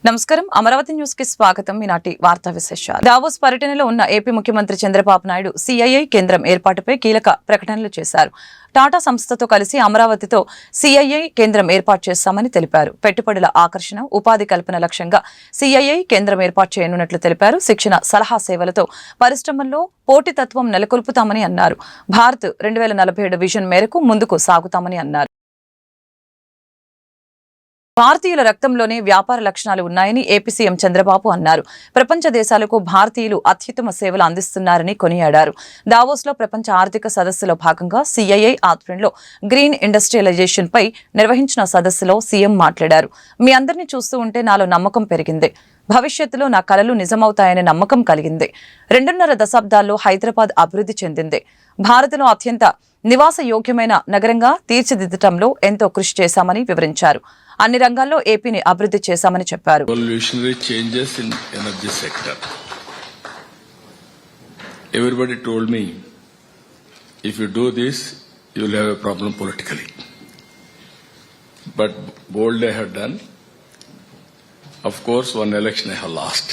నమస్కారం అమరావతి న్యూస్ కి స్వాగతం. ఈనాటి వార్తా విశేషాలు. దావోస్ పర్యటనలో ఉన్న ఏపీ ముఖ్యమంత్రి చంద్రబాబు నాయుడు సిఐఐ కేంద్రం ఏర్పాటుపై కీలక ప్రకటనలు చేశారు. టాటా సంస్థతో కలిసి అమరావతితో సిఐఐ కేంద్రం ఏర్పాటు చేస్తామని తెలిపారు. పెట్టుబడుల ఆకర్షణ, ఉపాధి కల్పన లక్ష్యంగా సిఐఐ కేంద్రం ఏర్పాటు చేయనున్నట్లు తెలిపారు. శిక్షణ, సలహా సేవలతో పరిశ్రమల్లో పోటీతత్వం నెలకొల్పుతామని అన్నారు. భారత్ 2047 విజన్ మేరకు ముందుకు సాగుతామని అన్నారు. భారతీయుల రక్తంలోనే వ్యాపార లక్షణాలు ఉన్నాయని ఏపీ సీఎం చంద్రబాబు అన్నారు. ప్రపంచ దేశాలకు భారతీయులు అత్యుత్తమ సేవలు అందిస్తున్నారని కొనియాడారు. దావోస్లో ప్రపంచ ఆర్థిక సదస్సులో భాగంగా సిఐఐ ఆధ్వర్యంలో గ్రీన్ ఇండస్ట్రియలైజేషన్ పై నిర్వహించిన సదస్సులో సీఎం మాట్లాడారు. మీ అందరినీ చూస్తూ ఉంటే నాలో నమ్మకం పెరిగింది. భవిష్యత్తులో నా కలలు నిజమవుతాయనే నమ్మకం కలిగింది. 2.5 దశాబ్దాల్లో హైదరాబాద్ అభివృద్ధి చెందింది. భారత్లో అత్యంత నివాస యోగ్యమైన నగరంగా తీర్చిదిద్దటంలో ఎంతో కృషి చేశామని వివరించారు. అన్ని రంగాల్లో ఏపీని అభివృద్ధి చేశామని చెప్పారు. Everybody told me, if you do this, you will have a problem politically. But bold I have done. Of course, one election I have lost.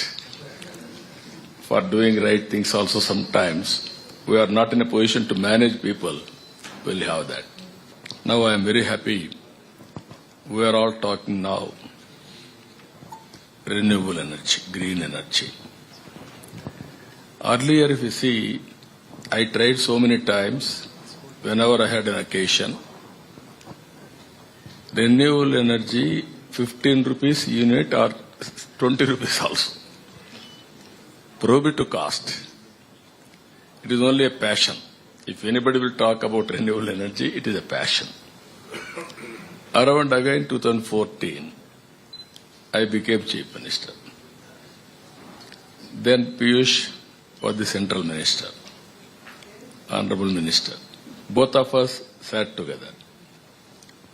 For doing right things also sometimes, we are not in a position to manage people. We'll have that. Now I am very happy. We are all talking now renewable energy, green energy. Earlier, if you see, I tried so many times, whenever I had an occasion, renewable energy, 15 rupees unit or 20 rupees also. Prohibitive cost. It is only a passion. If anybody will talk about renewable energy, it is a passion. Around again 2014, I became Chief Minister. Then Piyush was the Central Minister, Honorable Minister. Both of us sat together.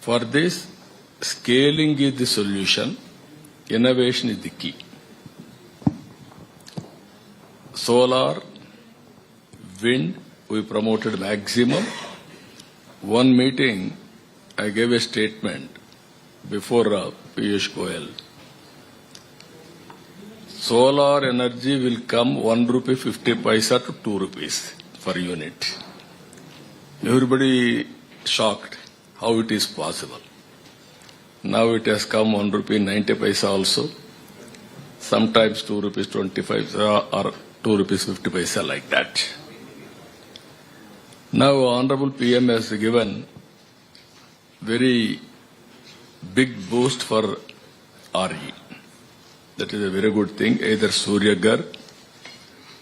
For this, scaling is the solution, innovation is the key. Solar, wind, we promoted maximum. One meeting, I gave a statement before Piyush Goyal. Solar energy will come 1 rupee 50 paisa to 2 rupees per unit. Everybody shocked how it is possible. Now it has come 1 rupee 90 paisa also. Sometimes 2 rupees 25 or 2 rupees 50 paisa like that. Now Honorable PM has given very big boost for RE. That is a very good thing. Either Surya Ghar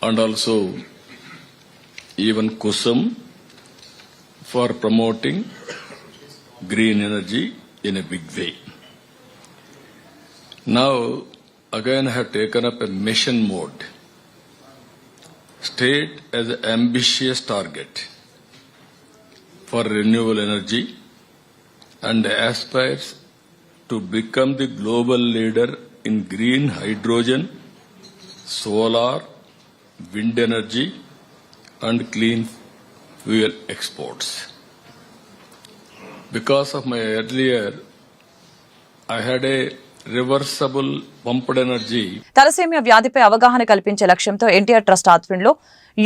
and also even Kusum for promoting green energy in a big way. Now again I have taken up a mission mode. State as an ambitious target for renewable energy and aspires to become the global leader in green hydrogen, solar, wind energy and clean fuel exports. Because of my earlier, I had a reversible pumped energy. Thalassaemia వ్యాధిపై అవగాహన కల్పించే లక్ష్యంతో NTR trust ఆధ్వర్యంలో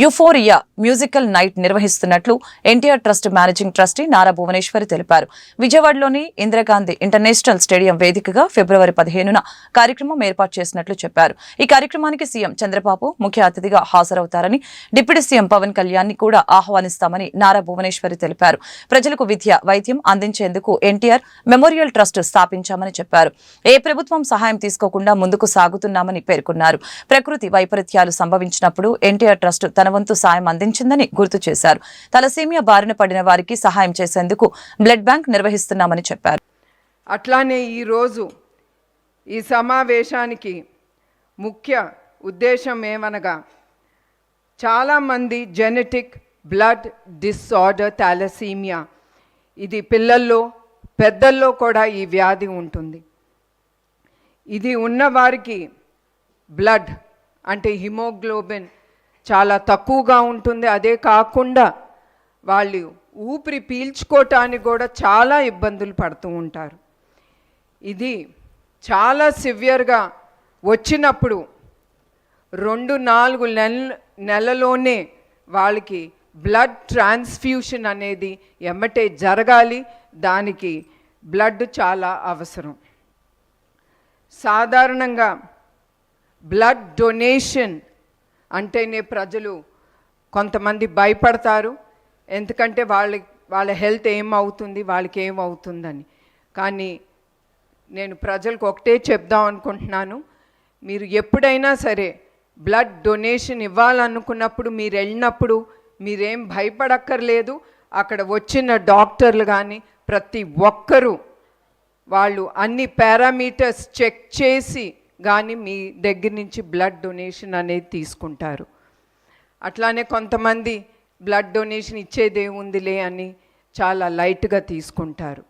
euphoria musical night నిర్వహిస్తున్నట్లు NTR trust managing trustee Nara Bhuvaneshwari తెలిపారు. విజయవాడలోని Indira Gandhi international stadium వేదికగా ఫిబ్రవరి 15న కార్యక్రమం ఏర్పాటు చేసినట్లు చెప్పారు. ఈ కార్యక్రమానికి సీఎం చంద్రబాబు ముఖ్య అతిథిగా హాజరవుతారని, డిప్యూటీ సీఎం పవన్ కళ్యాణ్ ని కూడా ఆహ్వానిస్తామని నారా భువనేశ్వరి తెలిపారు. ప్రజలకు విద్య, వైద్యం అందించేందుకు ఎన్టీఆర్ మెమోరియల్ ట్రస్ట్ స్థాపించామని చెప్పారు. ఏ ప్రభుత్వం సహాయం తీసుకోకుండా ముందుకు సాగుతున్నామని పేర్కొన్నారు. ప్రకృతి వైపరీత్యాలు సంభవించినప్పుడు ఎన్టీఆర్ ట్రస్ట్ తన వంతు సాయం అందించిందని గుర్తు చేశారు. తలసేమియా బారిన పడిన వారికి సహాయం చేసేందుకు బ్లడ్ బ్యాంక్ నిర్వహిస్తున్నామని చెప్పారు. అట్లానే ఈరోజు ఈ సమావేశానికి ముఖ్య ఉద్దేశం ఏమనగా, చాలామంది జెనెటిక్ బ్లడ్ డిసార్డర్ థాలసీమియా, ఇది పిల్లల్లో పెద్దల్లో కూడా ఈ వ్యాధి ఉంటుంది. ఇది ఉన్నవారికి బ్లడ్ అంటే హిమోగ్లోబిన్ చాలా తక్కువగా ఉంటుంది. అదే కాకుండా వాళ్ళు ఊపిరి పీల్చుకోవటానికి కూడా చాలా ఇబ్బందులు పడుతూ ఉంటారు. ఇది చాలా సివియర్గా వచ్చినప్పుడు 2-4 నెలలోనే వాళ్ళకి బ్లడ్ ట్రాన్స్ఫ్యూషన్ అనేది ఎమ్మటే జరగాలి. దానికి బ్లడ్ చాలా అవసరం. సాధారణంగా బ్లడ్ డొనేషన్ అంటేనే ప్రజలు కొంతమంది భయపడతారు. ఎందుకంటే వాళ్ళ హెల్త్ ఏమవుతుంది, వాళ్ళకి ఏమవుతుందని. కానీ నేను ప్రజలకు ఒకటే చెప్దాం అనుకుంటున్నాను, మీరు ఎప్పుడైనా సరే బ్లడ్ డొనేషన్ ఇవ్వాలనుకున్నప్పుడు మీరు వెళ్ళినప్పుడు మీరేం భయపడక్కర్లేదు. అక్కడ వచ్చిన డాక్టర్లు కానీ ప్రతి ఒక్కరూ వాళ్ళు అన్ని పారామీటర్స్ చెక్ చేసి కానీ మీ దగ్గర నుంచి బ్లడ్ డొనేషన్ అనేది తీసుకుంటారు. అట్లానే కొంతమంది బ్లడ్ డొనేషన్ ఇచ్చేదేముందిలే అని చాలా లైట్గా తీసుకుంటారు.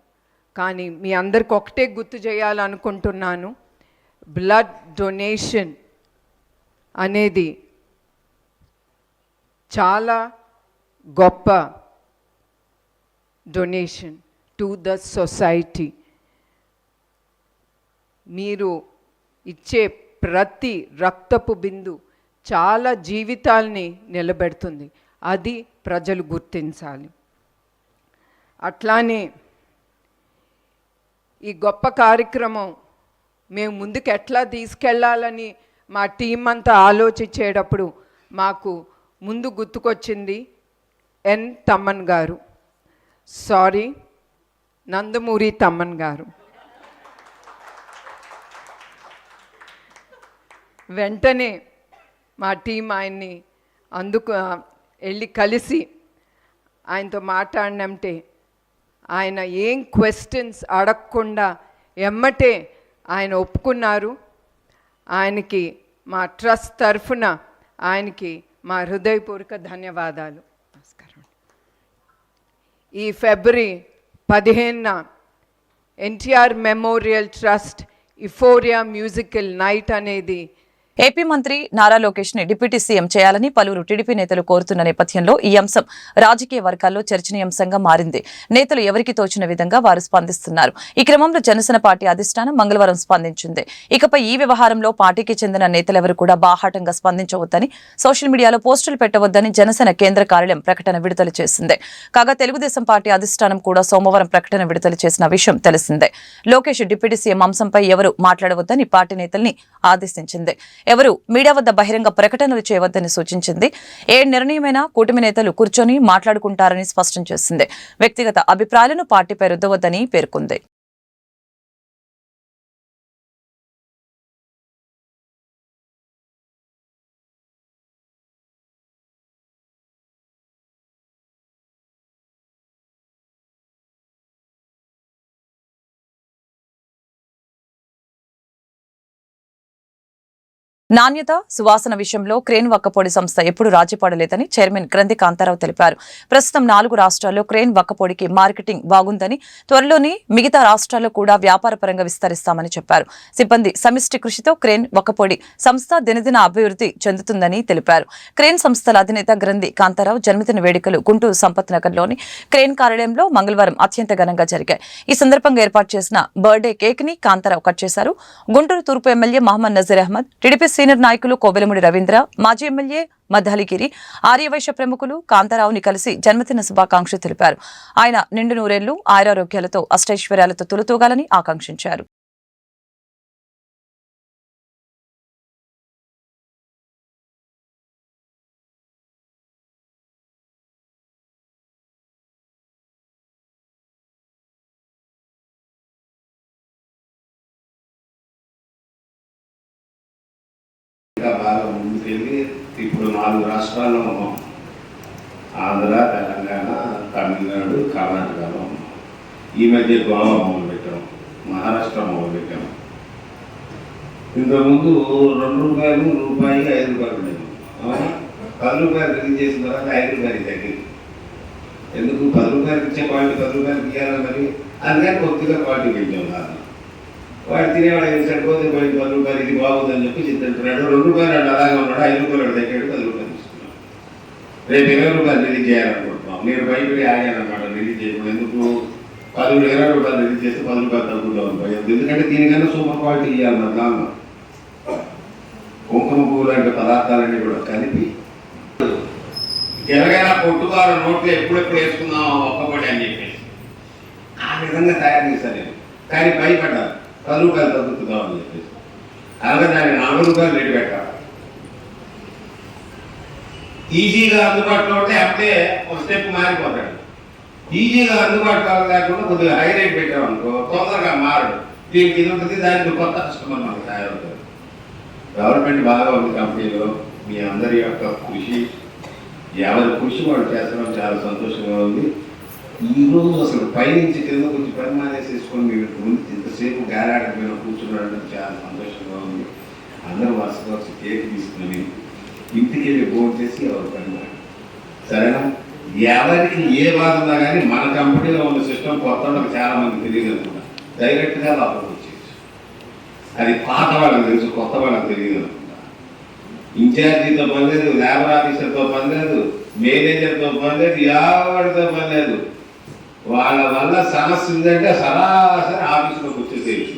కానీ మీ అందరికి ఒకటే గుర్తు చేయాలనుకుంటున్నాను, బ్లడ్ డొనేషన్ అనేది చాలా గొప్ప డొనేషన్ టు ద సొసైటీ. మీరు ఇచ్చే ప్రతి రక్తపు బిందు చాలా జీవితాల్ని నిలబెడుతుంది. అది ప్రజలు గుర్తించాలి. అట్లానే ఈ గొప్ప కార్యక్రమం మేము ముందుకు ఎట్లా తీసుకెళ్ళాలని మా టీం అంతా ఆలోచించేటప్పుడు మాకు ముందు గుర్తుకొచ్చింది ఎన్ తమ్మన్ గారు, నందమూరి తమ్మన్ గారు. వెంటనే మా టీం ఆయన్ని వెళ్ళి కలిసి ఆయనతో మాట్లాడినంటే ఆయన ఏం క్వశ్చన్స్ అడగకుండా ఎమ్మటే ఆయన ఒప్పుకున్నారు. ఆయనకి మా ట్రస్ట్ తరఫున ఆయనకి మా హృదయపూర్వక ధన్యవాదాలు. నమస్కారం. ఈ ఫిబ్రవరి 15న NTR memorial trust euphoria musical night అనేది ఏపీ మంత్రి నారా లోకేష్ ని డిప్యూటీ సీఎం చేయాలని పలువురు టీడీపీ నేతలు కోరుతున్న నేపథ్యంలో ఈ అంశం రాజకీయ వర్గాల్లో చర్చనీయాంశంగా మారింది. నేతలు ఎవరికి తోచిన విధంగా వారు స్పందిస్తున్నారు. ఈ క్రమంలో జనసేన పార్టీ అధిష్టానం మంగళవారం స్పందించింది. ఇకపై ఈ వ్యవహారంలో పార్టీకి చెందిన నేతలెవరు కూడా బాహాటంగా స్పందించవద్దని, సోషల్ మీడియాలో పోస్టులు పెట్టవద్దని జనసేన కేంద్ర కార్యాలయం ప్రకటన విడుదల చేసింది. కాగా తెలుగుదేశం పార్టీ అధిష్టానం కూడా సోమవారం ప్రకటన విడుదల చేసిన విషయం తెలిసిందే. లోకేష్ డిప్యూటీ సీఎం అంశంపై ఎవరు మాట్లాడవద్దని పార్టీ నేతల్ని ఆదేశించింది. ఎవరు మీడియా వద్ద బహిరంగ ప్రకటనలు చేయవద్దని సూచించింది. ఏ నిర్ణయమైనా కూటమి నేతలు కూర్చొని మాట్లాడుకుంటారని స్పష్టం చేసింది. వ్యక్తిగత అభిప్రాయాలను పార్టీపై రుద్దవద్దని పేర్కొంది. నాణ్యత, సువాసన విషయంలో క్రేన్ వక్కపొడి సంస్థ ఎప్పుడు రాజీపడలేదని చైర్మన్ గ్రంథి కాంతారావు తెలిపారు. ప్రస్తుతం 4 రాష్ట్రాల్లో క్రేన్ వక్కపొడికి మార్కెటింగ్ బాగుందని, త్వరలోనే మిగతా రాష్ట్రాల్లో కూడా వ్యాపార పరంగా విస్తరిస్తామని చెప్పారు. సిబ్బంది సమిష్టి కృషితో క్రేన్ వక్కపొడి సంస్థ దినదిన అభివృద్ధి చెందుతుందని తెలిపారు. క్రేన్ సంస్థల అధినేత గ్రంథి కాంతారావు జన్మదిన వేడుకలు గుంటూరు సంపత్ నగర్లోని క్రేన్ కార్యాలయంలో మంగళవారం అత్యంత ఘనంగా జరిగాయి. ఈ సందర్భంగా ఏర్పాటు చేసిన బర్త్డే కేక్ ని కాంతారావు కట్ చేశారు. గుంటూరు తూర్పు MLA Mohammed Nazir Ahmed, TDP senior నాయకులు కోవెలమూడి రవీంద్ర, మాజీ ఎమ్మెల్యే మద్దాలిగిరి, ఆర్యవైశ్య ప్రముఖులు కాంతారావుని కలిసి జన్మదిన శుభాకాంక్షలు తెలిపారు. ఆయన నిండు నూరేళ్లు ఆయురారోగ్యాలతో అష్టైశ్వర్యాలతో తులతూగాలని ఆకాంక్షించారు. బాగా ముందుకెళ్ళి ఇప్పుడు 4 రాష్ట్రాల్లో ఉన్నాం. ఆంధ్ర, తెలంగాణ, తమిళనాడు, కర్ణాటకలో ఉన్నాం. ఈ మధ్య గోవా మొదలుపెట్టాం, మహారాష్ట్ర మొదలుపెట్టాం. ఇంతకుముందు ₹2, రూపాయి, ₹5 ఉండేది. ₹10 రిలీజ్ చేసిన తర్వాత ₹5 తగ్గింది. ఎందుకు ₹10 ఇచ్చే క్వాలిటీ ₹10 ఇవ్వాలి మరి, అందుకని కొద్దిగా క్వాలిటీ పెంచాం. దాన్ని వాడు తినేవాడు ఏం సరిపోతే ₹10 ఇది బాగుందని చెప్పి తింటున్నాడు. ₹2 అలాగే ఉన్నాడు, ₹5 తగ్గాడు, ₹10 తీసుకున్నాడు. రేపు ₹20 రిలీజ్ చేయాలనుకుంటున్నాం. నేను బయటకి ఆగానమాట రిలీజ్ చేయకుండా. ఎందుకు ₹20 రిలీజ్ చేస్తే ₹10 తగ్గుతాం. ఎందుకంటే దీనికన్నా సూపర్ క్వాలిటీ ఇవ్వాలి మరి దానిలో. పువ్వు లాంటి పదార్థాలన్నీ కూడా కలిపి ఎలాగైనా కొట్టుకారు నోట్లో ఎప్పుడెప్పుడు వేసుకుందాం ఒక్కబడి అని చెప్పేసి ఆ విధంగా తయారు చేశాను నేను. కానీ భయపడ్డాను 10 రూపాయలు తగ్గుతుందాం అని చెప్పేసి. అలాగే దాన్ని 4 రూపాయలు రేటు పెట్టాలి. ఈజీగా అందుబాటులో ఉంటే అంటే ఒక స్టెప్ మారిపోతాడు. ఈజీగా అందుబాటులో లేకుండా కొద్దిగా హై రేట్ పెట్టామనుకో తొందరగా మారడు. దీనికి ఇది ఉంటుంది, దానికి కొత్త కస్టమర్ మనకు తయారవుతారు. గవర్నమెంట్ బాగా ఉంది కంపెనీలో. మీ అందరి యొక్క కృషి, ఎవరి కృషి వాళ్ళు చేస్తడం చాలా సంతోషంగా ఉంది. ఈరోజు అసలు పైనుంచి కింద కొంచెం పని మానేసేసుకొని మీరు ముందు ఇంతసేపు గాలాడక మీద కూర్చున్నాడంటే చాలా సంతోషంగా ఉంది. అందరూ వరుసగా వచ్చి కేక్ తీసుకుని ఇంటికి వెళ్ళి భోజనం చేసి ఎవరు పని మాట్లాడు. సరేనా? ఎవరికి ఏ బాధ ఉన్నా కానీ మన కంపెనీలో ఉన్న సిస్టమ్ కొత్త వాళ్ళకి చాలా మంది తెలియదు అనుకుంటా. డైరెక్ట్గా లోపలికి వచ్చేసి అది పాత వాళ్ళకి తెలుసు, కొత్త వాళ్ళకి తెలియదు అనుకుంటా. ఇన్ఛార్జీతో పని లేదు, లేబర్ ఆఫీసర్తో పని లేదు, మేనేజర్తో పని లేదు, ఎవరితో పని లేదు. వాళ్ళ వల్ల సమస్య ఉందంటే సరాసరి ఆఫీసులోకి వచ్చేసేయచ్చు.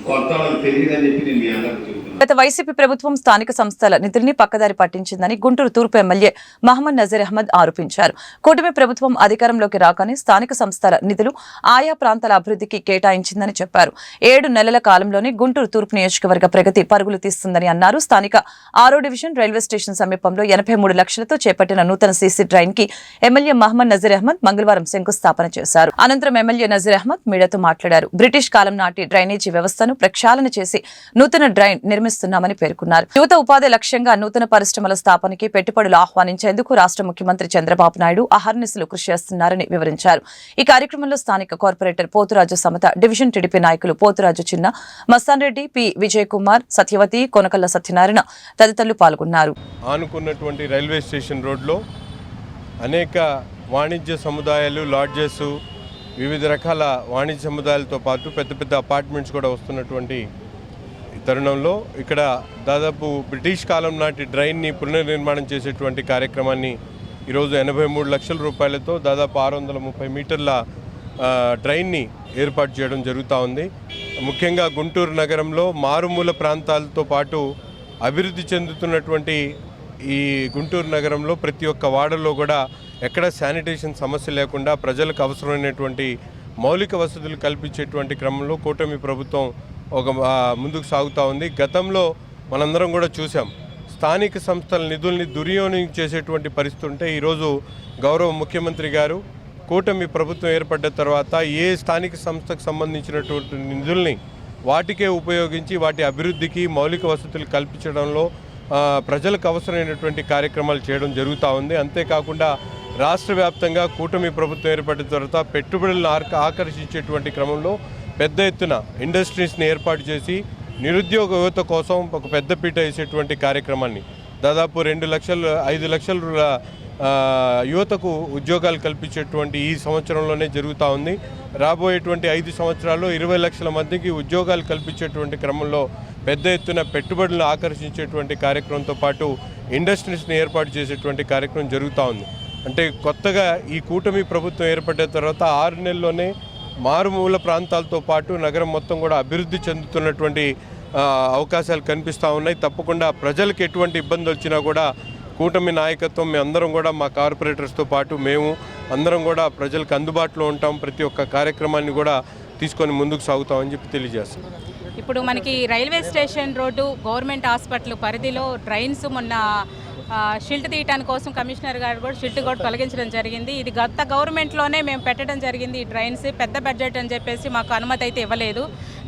కొత్త వాళ్ళకి తెలియదని చెప్పి నేను మీ అందరికీ చెబుతున్నాను. గత వైసీపీ ప్రభుత్వం స్థానిక సంస్థల నిధుల్ని పక్కదారి పట్టించిందని గుంటూరు తూర్పు ఎమ్మెల్యే మహమ్మద్ నజీర్ అహ్మద్ ఆరోపించారు. కూటమి ప్రభుత్వం అధికారంలోకి రాగానే స్థానిక సంస్థల నిధులు ఆయా ప్రాంతాల అభివృద్ధికి కేటాయించిందని చెప్పారు. 7 నెలల కాలంలోనే గుంటూరు తూర్పు నియోజకవర్గ ప్రగతి పరుగులు తీస్తుందని అన్నారు. స్థానిక 6వ డివిజన్ రైల్వే స్టేషన్ సమీపంలో 83 లక్షలతో చేపట్టిన నూతన సీసీ డ్రైన్ కి ఎమ్మెల్యే మహమ్మద్ నజీర్ అహ్మద్ మంగళవారం శంకుస్థాపన చేశారు. అనంతరం ఎమ్మెల్యే నజీర్ అహ్మద్ మీడియాతో మాట్లాడారు. బ్రిటిష్ కాలం నాటి డ్రైనేజీ వ్యవస్థను ప్రక్షాళన చేసి నూతన డ్రైన్ నిర్మిస్తున్నామని పేర్కొన్నారు. యువత ఉపాధి లక్ష్యంగా నూతన పరిశ్రమల స్థాపనకి పెట్టుబడులు ఆహ్వానించేందుకు రాష్ట్ర ముఖ్యమంత్రి చంద్రబాబు నాయుడు అహర్నిశలు కృషి చేస్తున్నారని వివరించారు. ఈ కార్యక్రమంలో స్థానిక corporator Poturaju Samatha, division TDP నాయకులు పోతురాజు చిన్న, మస్తాన్ రెడ్డి, పి విజయ్ కుమార్, సత్యవతి, కొనకల్ల సత్యనారాయణ తదితరులు పాల్గొన్నారు. ఆనుకున్నటువంటి రైల్వే స్టేషన్ రోడ్లో అనేక వాణిజ్య సముదాయాలు, లాడ్జెస్, వివిధ రకాల వాణిజ్య సముదాయాలతో పాటు పెద్ద పెద్ద అపార్ట్మెంట్స్ కూడా వస్తున్నటువంటి తరుణంలో ఇక్కడ దాదాపు బ్రిటిష్ కాలం నాటి డ్రైన్ని పునర్నిర్మాణం చేసేటువంటి కార్యక్రమాన్ని ఈరోజు 83 లక్షల రూపాయలతో దాదాపు 630 మీటర్ల డ్రైన్ని ఏర్పాటు చేయడం జరుగుతూ ఉంది. ముఖ్యంగా గుంటూరు నగరంలో మారుమూల ప్రాంతాలతో పాటు అభివృద్ధి చెందుతున్నటువంటి ఈ గుంటూరు నగరంలో ప్రతి ఒక్క వాడలో కూడా ఎక్కడ శానిటేషన్ సమస్య లేకుండా ప్రజలకు అవసరమైనటువంటి మౌలిక వసతులు కల్పించేటువంటి క్రమంలో కూటమి ప్రభుత్వం ముందుకు సాగుతూ ఉంది. గతంలో మనందరం కూడా చూసాం, స్థానిక సంస్థల నిధుల్ని దుర్వినియోగం చేసేటువంటి పరిస్థితి ఉంటే ఈరోజు గౌరవ ముఖ్యమంత్రి గారు కూటమి ప్రభుత్వం ఏర్పడ్డ తర్వాత ఏ స్థానిక సంస్థకు సంబంధించినటువంటి నిధుల్ని వాటికే ఉపయోగించి వాటి అభివృద్ధికి మౌలిక వసతులు కల్పించడంలో ప్రజలకు అవసరమైనటువంటి కార్యక్రమాలు చేయడం జరుగుతూ ఉంది. అంతేకాకుండా రాష్ట్ర వ్యాప్తంగా కూటమి ప్రభుత్వం ఏర్పడిన తర్వాత పెట్టుబడులను ఆకర్షించేటువంటి క్రమంలో పెద్ద ఎత్తున ఇండస్ట్రీస్ని ఏర్పాటు చేసి నిరుద్యోగ యువత కోసం ఒక పెద్దపీట వేసేటువంటి కార్యక్రమాన్ని దాదాపు 5 లక్షల యువతకు ఉద్యోగాలు కల్పించేటువంటి ఈ సంవత్సరంలోనే జరుగుతూ ఉంది. రాబోయేటువంటి 5 సంవత్సరాల్లో 20 లక్షల మందికి ఉద్యోగాలు కల్పించేటువంటి క్రమంలో పెద్ద ఎత్తున పెట్టుబడులను ఆకర్షించేటువంటి కార్యక్రమంతో పాటు ఇండస్ట్రీస్ని ఏర్పాటు చేసేటువంటి కార్యక్రమం జరుగుతూ ఉంది. అంటే కొత్తగా ఈ కూటమి ప్రభుత్వం ఏర్పడిన తర్వాత 6 నెలల్లోనే మారుమూల ప్రాంతాలతో పాటు నగరం మొత్తం కూడా అభివృద్ధి చెందుతున్నటువంటి అవకాశాలు కనిపిస్తూ ఉన్నాయి. తప్పకుండా ప్రజలకు ఎటువంటి ఇబ్బంది వచ్చినా కూడా కూటమి నాయకత్వం మేము అందరం కూడా మా కార్పొరేటర్స్తో పాటు మేము అందరం కూడా ప్రజలకు అందుబాటులో ఉంటాం. ప్రతి ఒక్క కార్యక్రమాన్ని కూడా తీసుకొని ముందుకు సాగుతామని చెప్పి తెలియజేస్తాం. ఇప్పుడు మనకి railway station road government hospital పరిధిలో డ్రైన్స్ మొన్న షిల్ట్ తీయటానికి కోసం కమిషనర్ గారు కూడా షిల్ట్ కూడా తొలగించడం జరిగింది. ఇది గత గవర్నమెంట్లోనే మేము పెట్టడం జరిగింది. ఈ డ్రైన్స్ పెద్ద బడ్జెట్ అని చెప్పేసి మాకు అనుమతి అయితే ఇవ్వలేదు.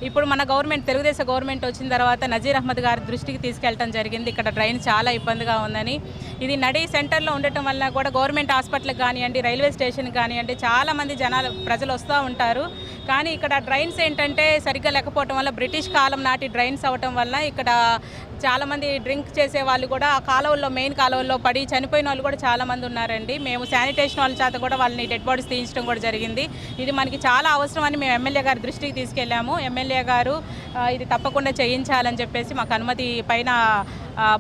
ఇప్పుడు మన గవర్నమెంట్ తెలుగుదేశం గవర్నమెంట్ వచ్చిన తర్వాత నజీర్ అహ్మద్ గారి దృష్టికి తీసుకెళ్ళడం జరిగింది. ఇక్కడ డ్రైన్ చాలా ఇబ్బందిగా ఉందని. ఇది నడి సెంటర్లో ఉండటం వల్ల కూడా గవర్నమెంట్ హాస్పిటల్కి కానివ్వండి, రైల్వే స్టేషన్కి కానివ్వండి చాలామంది ప్రజలు వస్తూ ఉంటారు. కానీ ఇక్కడ డ్రైన్స్ ఏంటంటే సరిగ్గా లేకపోవటం వల్ల బ్రిటిష్ కాలం నాటి డ్రైన్స్ అవటం వల్ల ఇక్కడ చాలామంది డ్రింక్ చేసే వాళ్ళు కూడా ఆ కాలువల్లో మెయిన్ కాలువల్లో పడి చనిపోయిన వాళ్ళు కూడా చాలామంది ఉన్నారండి. మేము శానిటేషన్ వాళ్ళ చేత కూడా వాళ్ళని డెడ్ బాడీస్ తీయించడం కూడా జరిగింది. ఇది మనకి చాలా అవసరం అని మేము ఎమ్మెల్యే గారి దృష్టికి తీసుకెళ్ళాము. ఎమ్మెల్యే గారు ఇది తప్పకుండా చేయించాలని చెప్పేసి మాకు అనుమతి పైన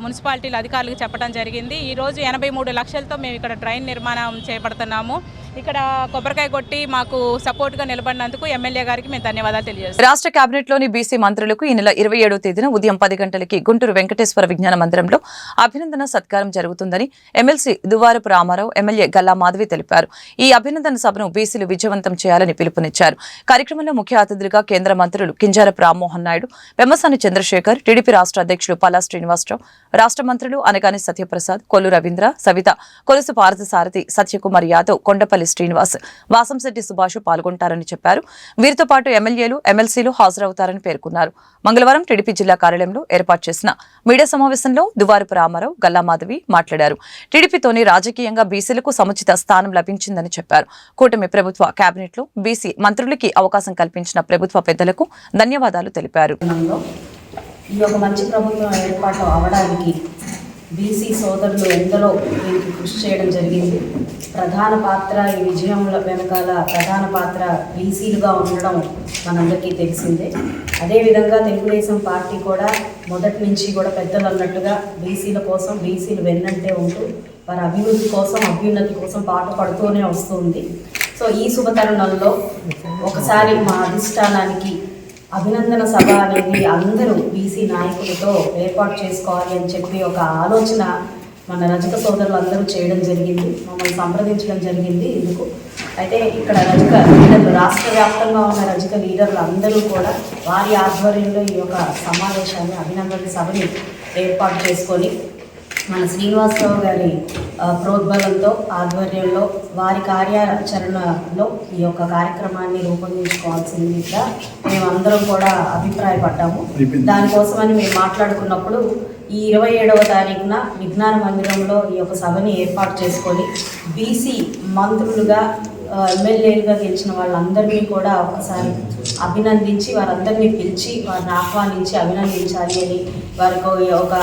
మున్సిపాలిటీల అధికారులకు చెప్పడం జరిగింది. ఈరోజు 83 లక్షలతో మేము ఇక్కడ డ్రైన్ నిర్మాణం చేపడుతున్నాము. ఇక్కడ కొబ్బరికాయ కొట్టి మాకు సపోర్ట్గా నిలబడినందుకు ఎమ్మెల్యే గారికి మేము ధన్యవాదాలు తెలియజేస్తాం. రాష్ట్ర కేబినెట్లోని బీసీ మంత్రులకు ఈ నెల 27వ తేదీన ఉదయం 10 గంటలకి గుంటూరు వెంకటేశ్వర విజ్ఞాన మందిరంలో అభినందన సత్కారం జరుగుతుందని ఎమ్మెల్సీ దువ్వారపు రామారావు, ఎమ్మెల్యే గల్లా మాధవి తెలిపారు. ఈ అభినందన సభను బీసీలు విజయవంతం చేయాలని పిలుపునిచ్చారు. కార్యక్రమంలో ముఖ్య అతిథులుగా కేంద్ర మంత్రులు కింజారపు రామ్మోహన్ నాయుడు, పెమ్మసాని చంద్రశేఖర్, టీడీపీ రాష్ట్ర అధ్యక్షులు పల్లా శ్రీనివాసరావు, రాష్ట్ర మంత్రులు అనగాని సత్యప్రసాద్, కొల్లు రవీంద్ర, సవిత, కొలుసు పార్థసారథి, సత్యకుమార్ యాదవ్, కొండపల్లి శ్రీనివాస్, వాసంశెట్టి సుభాష్ పాల్గొంటారని చెప్పారు. వీరితో పాటు ఎమ్మెల్యేలు, ఎమ్మెల్సీలు హాజరవుతారని పేర్కొన్నారు. మంగళవారం టీడీపీ జిల్లా కార్యాలయంలో ఏర్పాటు చేసిన మీడియా సమావేశంలో దువ్వారపు రామారావు, గల్లా మాధవి మాట్లాడారు. టీడీపీతోనే రాజకీయంగా బీసీలకు సముచిత స్థానం లభించిందని చెప్పారు. కూటమి ప్రభుత్వ కేబినెట్లో బీసీ మంత్రులకి అవకాశం కల్పించిన ప్రభుత్వ పెద్దలకు ధన్యవాదాలు తెలిపారు. ఈ యొక్క మంచి ప్రభుత్వం ఏర్పాటు అవడానికి బీసీ సోదరులు ఎందరో దీనికి కృషి చేయడం జరిగింది. ప్రధాన పాత్ర ఈ విజయంలో వెనకాల ప్రధాన పాత్ర బీసీలుగా ఉండడం మనందరికీ తెలిసిందే. అదేవిధంగా తెలుగుదేశం పార్టీ కూడా మొదటి నుంచి కూడా పెద్దలు అన్నట్టుగా బీసీల కోసం, బీసీలు వెన్నంటే ఉంటూ వారి అభివృద్ధి కోసం, అభ్యున్నతి కోసం పాటుపడుతూనే వస్తుంది. సో ఈ శుభతరుణంలో ఒకసారి మా అధిష్టానానికి అభినందన సభ అనేది అందరూ బీసీ నాయకులతో ఏర్పాటు చేసుకోవాలి అని చెప్పి ఒక ఆలోచన మన రజక సోదరులు అందరూ చేయడం జరిగింది. మమ్మల్ని సంప్రదించడం జరిగింది. ఇందుకు అయితే ఇక్కడ రజక లీడర్లు, రాష్ట్ర వ్యాప్తంగా ఉన్న రజక లీడర్లు అందరూ కూడా వారి ఆధ్వర్యంలో ఈ యొక్క సమావేశాన్ని, అభినందన సభని ఏర్పాటు చేసుకొని మన శ్రీనివాసరావు గారి ప్రోద్బలంతో, ఆధ్వర్యంలో, వారి కార్యాచరణలో ఈ యొక్క కార్యక్రమాన్ని రూపొందించుకోవాల్సిందిగా మేమందరం కూడా అభిప్రాయపడ్డాము. దానికోసమని మేము మాట్లాడుకున్నప్పుడు ఈ 27వ తారీఖున విజ్ఞాన మందిరంలో ఈ యొక్క సభని ఏర్పాటు చేసుకొని బీసీ మంత్రులుగా, ఎమ్మెల్యేలుగా గెలిచిన వాళ్ళందరినీ కూడా ఒకసారి అభినందించి, వారందరినీ పిలిచి వారిని ఆహ్వానించి అభినందించాలి అని వారికి ఒక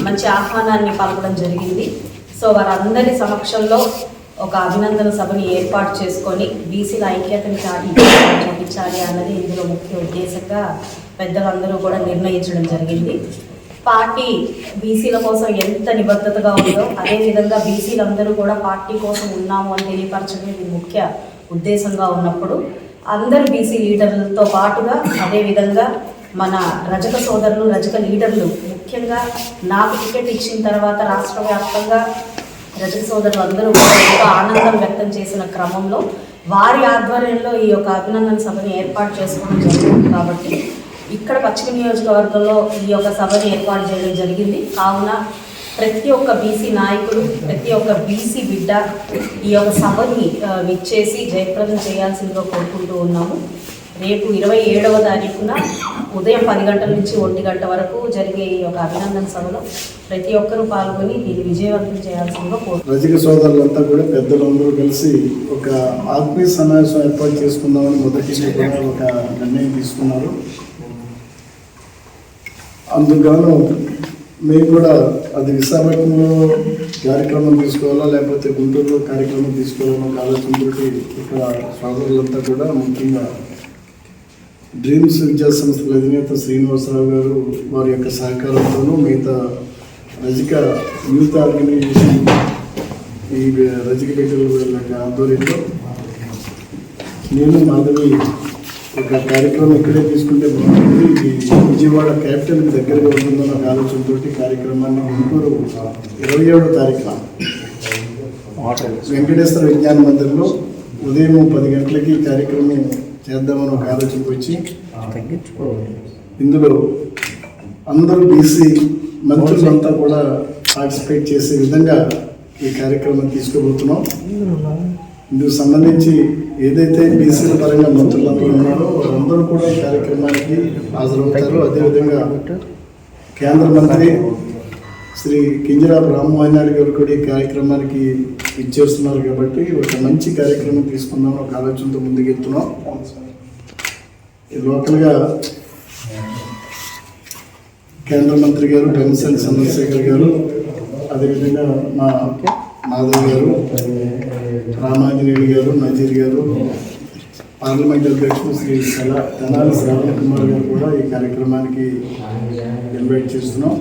మంచి ఆహ్వానాన్ని పలకడం జరిగింది. సో వారందరి సమక్షంలో ఒక అభినందన సభని ఏర్పాటు చేసుకొని బీసీల ఐక్యతని చూపించాలి అన్నది ఇందులో ముఖ్య ఉద్దేశంగా పెద్దలందరూ కూడా నిర్ణయించడం జరిగింది. పార్టీ బీసీల కోసం ఎంత నిబద్ధతగా ఉందో అదేవిధంగా బీసీలందరూ కూడా పార్టీ కోసం ఉన్నాము అని తెలియపరచడం ఇది ముఖ్య ఉద్దేశంగా ఉన్నప్పుడు అందరు బీసీ లీడర్లతో పాటుగా అదేవిధంగా మన రజక సోదరులు, రజక లీడర్లు, ముఖ్యంగా నాకు టికెట్ ఇచ్చిన తర్వాత రాష్ట్ర వ్యాప్తంగా రజక సోదరులు అందరూ కూడా ఎంతో ఆనందం వ్యక్తం చేసిన క్రమంలో వారి ఆధ్వర్యంలో ఈ యొక్క అభినందన సభని ఏర్పాటు చేసుకోవడం జరిగింది. కాబట్టి ఇక్కడ పశ్చిమ నియోజకవర్గంలో ఈ యొక్క సభని ఏర్పాటు చేయడం జరిగింది. కావున ప్రతి ఒక్క బీసీ నాయకుడు, ప్రతి ఒక్క బీసీ బిడ్డ ఈ యొక్క సభని విచ్చేసి జయప్రదం చేయాల్సిందిగా కోరుకుంటూ ఉన్నాము. రేపు 27వ తారీఖున ఉదయం 10 గంటల నుంచి 1 గంట వరకు జరిగే ఈ యొక్క అభినందన సభలో ప్రతి ఒక్కరూ పాల్గొని దీన్ని విజయవంతం చేయాల్సిందిగా కోరుకుంటున్నాము. రజక సోదరులంతా కూడా పెద్దలందరూ కలిసి ఒక ఆత్మీయ సమావేశం ఏర్పాటు చేసుకుందామని మొదటి కూడా ఒక నిర్ణయం తీసుకున్నారు. అందుకు మేము కూడా అది విశాఖపట్నంలో కార్యక్రమం తీసుకోవాలా లేకపోతే గుంటూరులో కార్యక్రమం తీసుకోవాలన్న ఆలోచనతో ఇక్కడ సోదరులంతా కూడా ముఖ్యంగా డ్రీమ్స్ విద్యా సంస్థల అధినేత శ్రీనివాసరావు గారు వారి యొక్క సహకారంతోనూ మిగతా రజక యూత్ ఆర్గనైజేషన్ ఈ రజక బిడ్డల ఆధ్వర్యంలో నేను మాధవి ఒక కార్యక్రమం ఇక్కడే తీసుకుంటే బాగుంటుంది, ఈ విజయవాడ క్యాపిటల్కి దగ్గరగా ఉంటుందన్న ఒక ఆలోచనతో కార్యక్రమాన్ని గుంటూరు 27వ తారీఖున వెంకటేశ్వర విజ్ఞాన మందిరంలో ఉదయం 10 గంటలకి కార్యక్రమం చేద్దామని ఒక ఆలోచనకు వచ్చి ఇందులో అందరూ బీసీ మంత్రులంతా కూడా పార్టిసిపేట్ చేసే విధంగా ఈ కార్యక్రమం తీసుకోబోతున్నాం. ఇందుకు సంబంధించి ఏదైతే బీసీల పరంగా మంత్రులందరూ ఉన్నారో వారందరూ కూడా ఈ కార్యక్రమానికి హాజరవుతారు. అదేవిధంగా కేంద్ర మంత్రి శ్రీ కింజరాపు రామ్మోహన్ నాయుడు గారు కూడా ఈ కార్యక్రమానికి ఇచ్చేస్తున్నారు. కాబట్టి ఒక మంచి కార్యక్రమం తీసుకుందాం ఒక ఆలోచనతో ముందుకెళ్తున్నాం. లోకల్గా కేంద్ర మంత్రి గారు పెమ్మసాని చంద్రశేఖర్ గారు, అదేవిధంగా మా మాధవ్ గారు, రామాంజనేయుడు గారు, నజీర్ గారు, పార్లమెంట్ అధ్యక్షుడు శ్రీ తెనాలి శ్రావణ కుమార్ గారు కూడా ఈ కార్యక్రమానికి ఇన్వైట్ చేస్తున్నాం.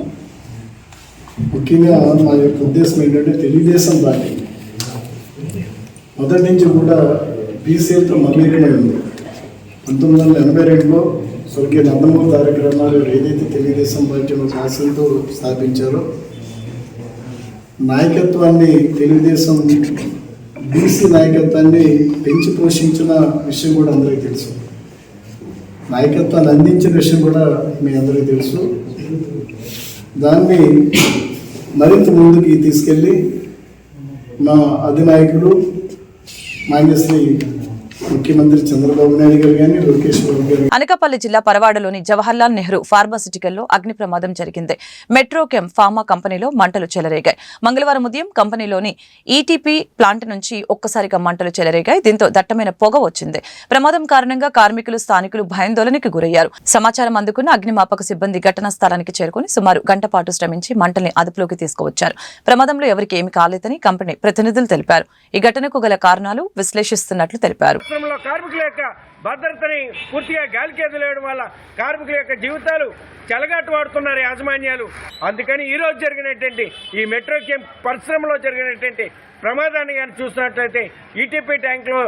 ముఖ్యంగా మా యొక్క ఉద్దేశం ఏంటంటే తెలుగుదేశం పార్టీ మొదటి నుంచి కూడా బీసీలతో మమేకమై ఉంది. 1982లో స్వర్గీయ నందమూరి తారక రామారావు ఏదైతే తెలుగుదేశం పార్టీ ఒక ఆశయంతో స్థాపించారో నాయకత్వాన్ని తెలుగుదేశం బీసీ నాయకత్వాన్ని పెంచి పోషించిన విషయం కూడా అందరికీ తెలుసు. నాయకత్వాన్ని అందించిన విషయం కూడా మీ అందరికీ తెలుసు. దాన్ని మరింత ముందుకి తీసుకెళ్ళి మా అధినాయకులు మాన్యశ్రీ ముఖ్యమంత్రి చంద్రబాబు నాయుడు గారు కానీ లోకేష్ బాబు గారు. అనకాపల్లి జిల్లా పరవాడలోని జవహర్లాల్ నెహ్రూ ఫార్మాసిటికల్లో అగ్ని ప్రమాదం జరిగింది. మెట్రోకెమ్ ఫార్మా కంపెనీలో మంటలు చెలరేగాయి. మంగళవారం ఉదయం కంపెనీలోని ఈటీపీ ప్లాంట్ నుంచి ఒక్కసారిగా మంటలు చెలరేగాయి. దీంతో దట్టమైన పొగ వచ్చింది. ప్రమాదం కారణంగా కార్మికులు, స్థానికులు భయాందోళనకి గురయ్యారు. సమాచారం అందుకున్న అగ్నిమాపక సిబ్బంది ఘటనా స్థలానికి చేరుకుని సుమారు గంట పాటు శ్రమించి మంటల్ని అదుపులోకి తీసుకువచ్చారు. ప్రమాదంలో ఎవరికి ఏమీ కాలేదని కంపెనీ ప్రతినిధులు తెలిపారు. ఈ ఘటనకు గల కారణాలు విశ్లేషిస్తున్నట్లు తెలిపారు. కార్మికుల యొక్క భద్రతని పూర్తిగా గాలికి వదిలేయడం వల్ల కార్మికుల యొక్క జీవితాలు చెలగాటవాడుతున్నారు యాజమాన్యాలు. అందుకని ఈ రోజు జరిగినటువంటి ఈ మెట్రోకెమ్ పరిశ్రమలో జరిగినటువంటి ప్రమాదాన్ని కానీ చూసినట్లయితే ఈటీపీ ట్యాంకులు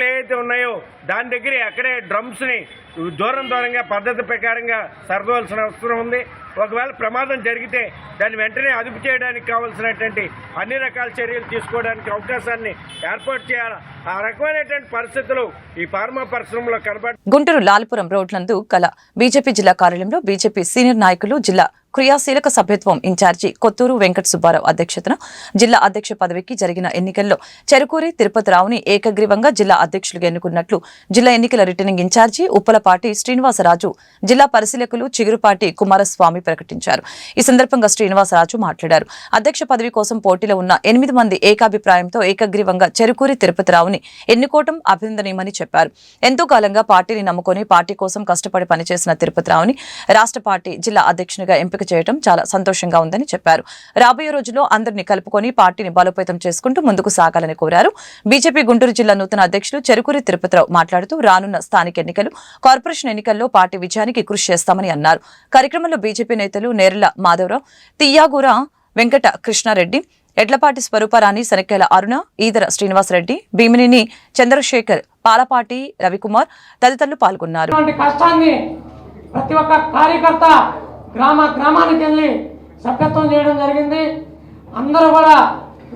ఏవైతే ఉన్నాయో దాని దగ్గర అక్కడే డ్రమ్స్ని దూరంగా పద్ధతి ప్రకారంగా సర్దవలసిన అవసరం ఉంది. ఒకవేళ ప్రమాదం జరిగితే దాన్ని వెంటనే అదుపు చేయడానికి కావాల్సినటువంటి అన్ని రకాల చర్యలు తీసుకోవడానికి అవకాశాన్ని ఏర్పాటు చేయాలి. ఆ రకమైనటువంటి పరిస్థితులు ఈ ఫార్మా పరిశ్రమలో కనబడి. గుంటూరు లాల్పురం రోడ్లందు కల బీజేపీ జిల్లా కార్యాలయంలో బీజేపీ సీనియర్ నాయకులు, జిల్లా క్రియాశీలక సభ్యత్వం ఇన్ఛార్జి కొత్తూరు వెంకట సుబ్బారావు అధ్యక్షతన జిల్లా అధ్యక్ష పదవికి జరిగిన ఎన్నికల్లో చెరుకూరి తిరుపతిరావుని ఏకగ్రీవంగా జిల్లా అధ్యక్షులుగా ఎన్నుకున్నట్లు జిల్లా ఎన్నికల రిటర్నింగ్ ఇన్ఛార్జి ఉప్పలపాటి శ్రీనివాసరాజు, జిల్లా పరిశీలకులు చిగురుపాటి కుమారస్వామి ప్రకటించారు. ఈ సందర్భంగా శ్రీనివాసరాజు మాట్లాడారు. అధ్యక్ష పదవి కోసం పోటీలో ఉన్న 8 మంది ఏకాభిప్రాయంతో ఏకగ్రీవంగా చెరుకూరి తిరుపతిరావుని ఎన్నుకోవడం అభినందనీయమని చెప్పారు. ఎంతో కాలంగా పార్టీని నమ్ముకొని పార్టీ కోసం కష్టపడి పనిచేసిన తిరుపతిరావుని రాష్ట్ర పార్టీ జిల్లా అధ్యక్షునిగా ఎంపిక చేయడం చాలా సంతోషంగా ఉందని చెప్పారు. రాబోయే రోజుల్లో అందరినీ కలుపుకొని పార్టీని బలోపేతం చేసుకుంటూ ముందుకు సాగాలని కోరారు. బీజేపీ గుంటూరు జిల్లా నూతన అధ్యక్షులు చెరుకూరి తిరుపతిరావు మాట్లాడుతూ రానున్న స్థానిక ఎన్నికలు, కార్పొరేషన్ ఎన్నికల్లో పార్టీ విజయానికి కృషి చేస్తామని అన్నారు. కార్యక్రమంలో బీజేపీ నేతలు నేరెళ్ల మాధవరావు, తియ్యాగూర వెంకట కృష్ణారెడ్డి, ఎడ్లపాటి స్వరూపరాణి, శనక్కేల అరుణ, ఈదర శ్రీనివాసరెడ్డి, భీమినేని చంద్రశేఖర్, పాలపాటి రవికుమార్ తదితరులు పాల్గొన్నారు. ప్రతి ఒక్క కార్యకర్త గ్రామానికి వెళ్ళి సభ్యత్వం చేయడం జరిగింది. అందరూ కూడా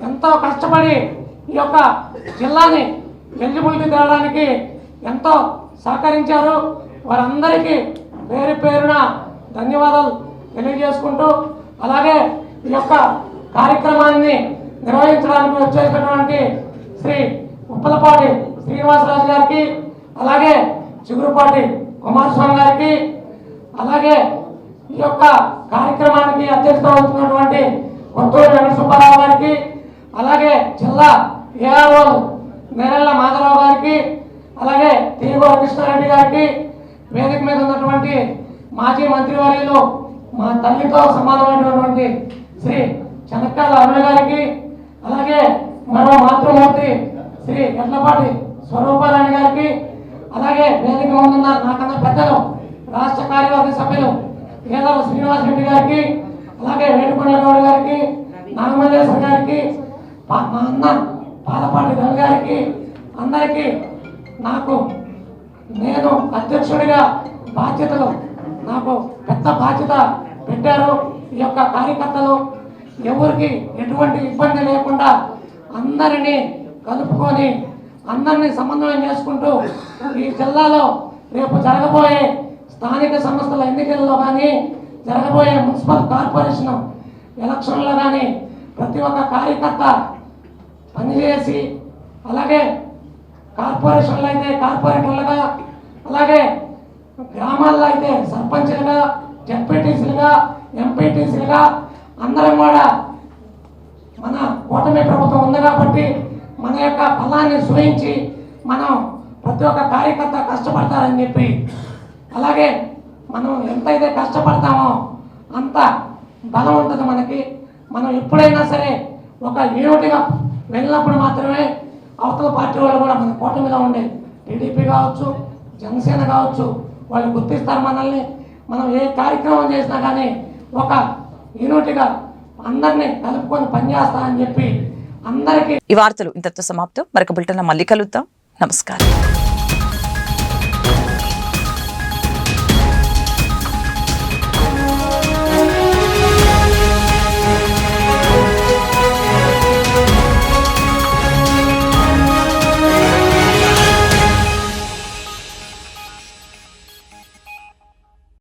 ఎంతో కష్టపడి ఈ యొక్క జిల్లాని ఎలిజిబిలిటీ తేవడానికి ఎంతో సహకరించారు. వారందరికీ పేరు పేరున ధన్యవాదాలు తెలియజేసుకుంటూ, అలాగే ఈ యొక్క కార్యక్రమాన్ని నిర్వహించడానికి వచ్చేసినటువంటి శ్రీ ఉప్పలపాటి శ్రీనివాసరాజు గారికి, అలాగే చిగురుపాటి కుమారస్వామి గారికి, అలాగే ఈ యొక్క కార్యక్రమానికి అధ్యక్షత వహిస్తున్నటువంటి కొత్తూరు వెంకట సుబ్బారావు గారికి, అలాగే జిల్లా ఏఆర్ఓ నేరెళ్ల మాధవరావు గారికి, అలాగే తీగూర కృష్ణారెడ్డి గారికి, వేదిక మీద ఉన్నటువంటి మాజీ మంత్రివర్యులు మా తల్లితో సమానమైనటువంటి శ్రీ చెనక్కాల అరుణ గారికి, అలాగే మరో మాతృమూర్తి శ్రీ ఎడ్లపాటి స్వరూపారాణి గారికి, అలాగే వేదిక ముందున్న నాకన్నా పెద్దలు రాష్ట్ర కార్యవర్గ సభ్యులు ఏదవ శ్రీనివాసరెడ్డి గారికి, అలాగే వేడుకొండ గౌడ్ గారికి, నాగమల్లేశ్వర గారికి, మా అన్న పాలపాటి రవి గారికి, అందరికీ నేను అధ్యక్షుడిగా నాకు పెద్ద బాధ్యత పెట్టారు. ఈ యొక్క కార్యకర్తలు ఎవరికి ఎటువంటి ఇబ్బంది లేకుండా అందరినీ కలుపుకొని అందరినీ సమన్వయం చేసుకుంటూ ఈ జిల్లాలో రేపు జరగబోయే స్థానిక సంస్థల ఎన్నికల్లో కానీ, జరగబోయే మున్సిపల్ కార్పొరేషన్ ఎలక్షన్లో కానీ ప్రతి ఒక్క కార్యకర్త పనిచేసి, అలాగే కార్పొరేషన్లో అయితే కార్పొరేటర్లుగా, అలాగే గ్రామాల్లో అయితే సర్పంచ్లుగా, జెడ్పీటీసీలుగా, ఎంపీటీసీలుగా అందరం కూడా మన కూటమి ప్రభుత్వం ఉంది కాబట్టి మన యొక్క బలాన్ని సూచించి మనం ప్రతి ఒక్క కార్యకర్త కష్టపడతారని చెప్పి, అలాగే మనం ఎంతైతే కష్టపడతామో అంత బలం ఉంటుంది మనకి. మనం ఎప్పుడైనా సరే ఒక యూనిట్గా వెళ్ళినప్పుడు మాత్రమే అవతల పార్టీ వాళ్ళు కూడా మన కూటమిలో ఉండే టీడీపీ కావచ్చు, జనసేన కావచ్చు, వాళ్ళు గుర్తిస్తారు మనల్ని. మనం ఏ కార్యక్రమం చేసినా కానీ ఒక యూనిట్గా అందరినీ కలుపుకొని పనిచేస్తా అని చెప్పి అందరికీ ఈ వార్తలు ఇంతటితో సమాప్తం. మరొక బులెటిన్లో మళ్ళీ కలుద్దాం. నమస్కారం.